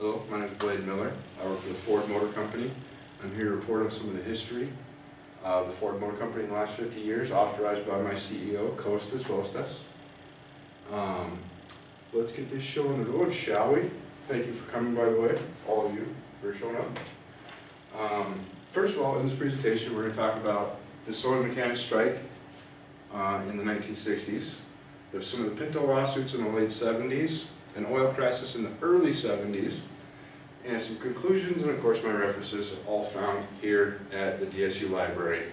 Hello, my name is Blade Miller. I work for the Ford Motor Company. I'm here to report on some of the history of the Ford Motor Company in the last 50 years, authorized by my CEO, Costas Fostas. Let's get this show on the road, shall we? Thank you for coming, by the way, all of you, for showing up. First of all, in this presentation, we're going to talk about the sewing mechanics strike in the 1960s. There's some of the Pinto lawsuits in the late 70s, an oil crisis in the early 70s, and some conclusions, and of course my references are all found here at the DSU library.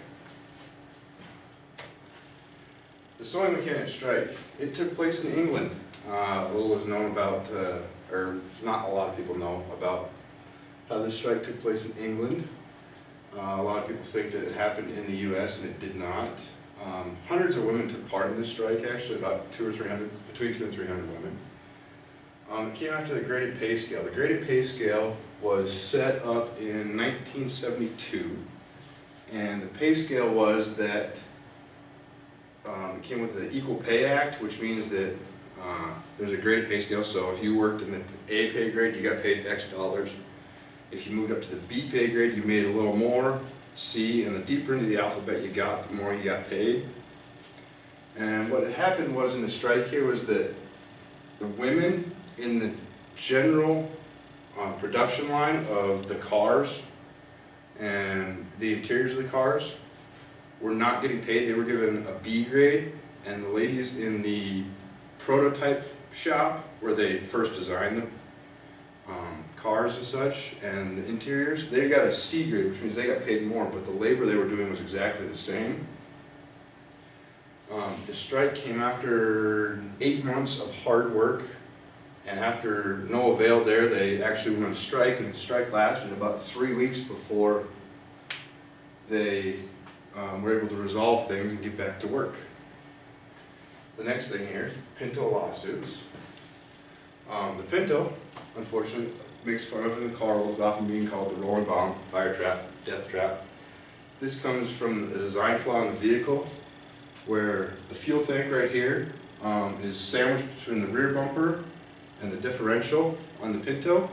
The sewing mechanics strike, it took place in England. Little is known about, or not a lot of people know about how this strike took place in England. A lot of people think that it happened in the US, and it did not. Hundreds of women took part in this strike, actually, about 200 or 300, between 200 and 300 women. It came after the graded pay scale. The graded pay scale was set up in 1972, and the pay scale was that it came with the Equal Pay Act, which means that there's a graded pay scale, so if you worked in the A pay grade, you got paid X dollars. If you moved up to the B pay grade, you made a little more. C, and the deeper into the alphabet you got, the more you got paid. And what had happened was in the strike here was that the women in the general production line of the cars and the interiors of the cars were not getting paid. They were given a B grade, and the ladies in the prototype shop where they first designed the cars and such, and the interiors, they got a C grade, which means they got paid more, but the labor they were doing was exactly the same. The strike came after 8 months of hard work, and after no avail there, they actually went on strike, and the strike lasted about 3 weeks before they were able to resolve things and get back to work. The next thing here, Pinto lawsuits. The Pinto, unfortunately, makes fun of in the car was often being called the rolling bomb, fire trap, death trap. This comes from a design flaw in the vehicle where the fuel tank right here is sandwiched between the rear bumper and the differential on the Pinto.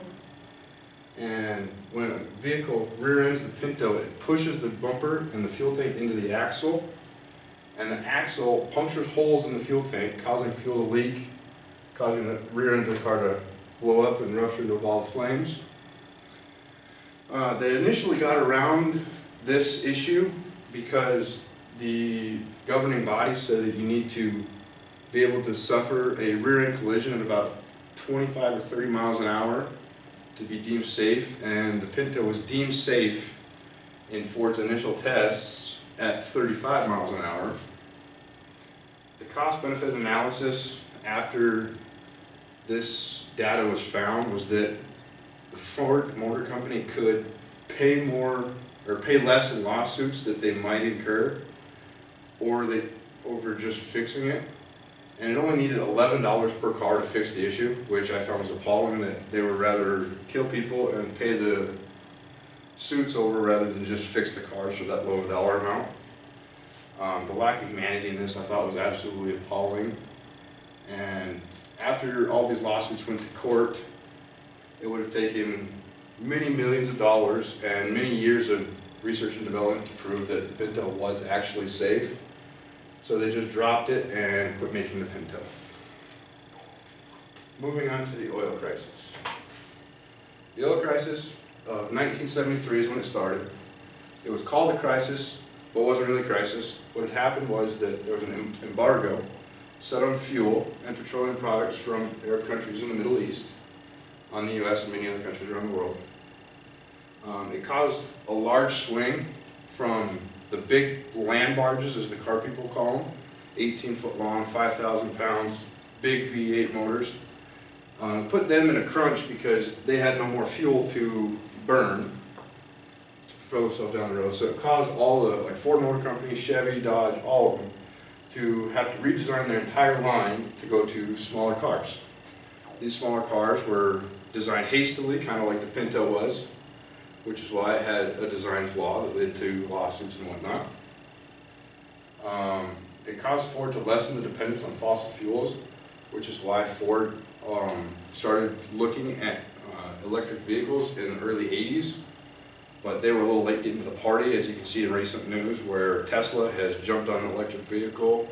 And when a vehicle rear ends the Pinto, it pushes the bumper and the fuel tank into the axle, and the axle punctures holes in the fuel tank, causing fuel to leak, causing the rear end of the car to blow up and rupture into a ball of flames. They initially got around this issue because the governing body said that you need to be able to suffer a rear-end collision at about 25 or 30 miles an hour to be deemed safe, and the Pinto was deemed safe in Ford's initial tests at 35 miles an hour. The cost-benefit analysis after this data was found was that the Ford Motor Company could pay more or pay less in lawsuits that they might incur over just fixing it. And it only needed $11 per car to fix the issue, which I found was appalling, that they would rather kill people and pay the suits over rather than just fix the cars for that low dollar amount. The lack of humanity in this I thought was absolutely appalling. And after all these lawsuits went to court, it would have taken many millions of dollars and many years of research and development to prove that the Pinto was actually safe. So they just dropped it and quit making the Pinto. Moving on to the oil crisis. The oil crisis of 1973 is when it started. It was called a crisis, but it wasn't really a crisis. What had happened was that there was an embargo set on fuel and petroleum products from Arab countries in the Middle East on the US and many other countries around the world. It caused a large swing from the big land barges, as the car people call them, 18-foot long, 5,000 pounds, big V8 motors. Put them in a crunch because they had no more fuel to burn to throw themselves down the road. So it caused all the, like Ford Motor Company, Chevy, Dodge, all of them, to have to redesign their entire line to go to smaller cars. These smaller cars were designed hastily, kind of like the Pinto was, which is why it had a design flaw that led to lawsuits and whatnot. It caused Ford to lessen the dependence on fossil fuels, which is why Ford started looking at electric vehicles in the early 80s, but they were a little late getting to the party, as you can see in recent news, where Tesla has jumped on an electric vehicle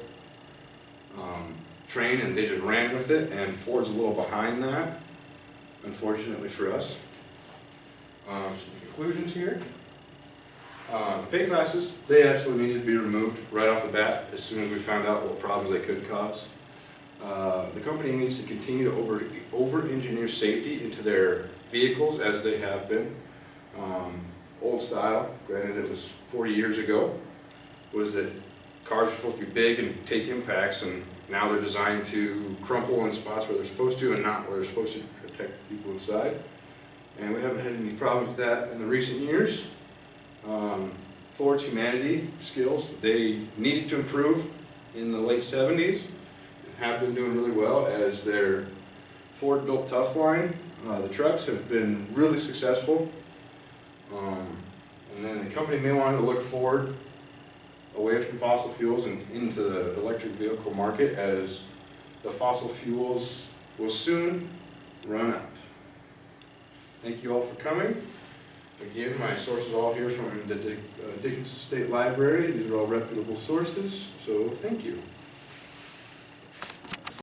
train and they just ran with it, and Ford's a little behind that, unfortunately for us. Some conclusions here. The pay classes, they absolutely needed to be removed right off the bat as soon as we found out what problems they could cause. The company needs to continue to over-engineer safety into their vehicles as they have been. Old style, granted it was 40 years ago, was that cars were supposed to be big and take impacts, and now they're designed to crumple in spots where they're supposed to and not where they're supposed to protect the people inside. And we haven't had any problems with that in the recent years. Ford's humanity skills, they needed to improve in the late 70s and have been doing really well as their Ford built Tough line. The trucks have been really successful. And then the company may want to look forward away from fossil fuels and into the electric vehicle market, as the fossil fuels will soon run out. Thank you all for coming. Again, my sources all here from the Dickinson State Library. These are all reputable sources, so thank you.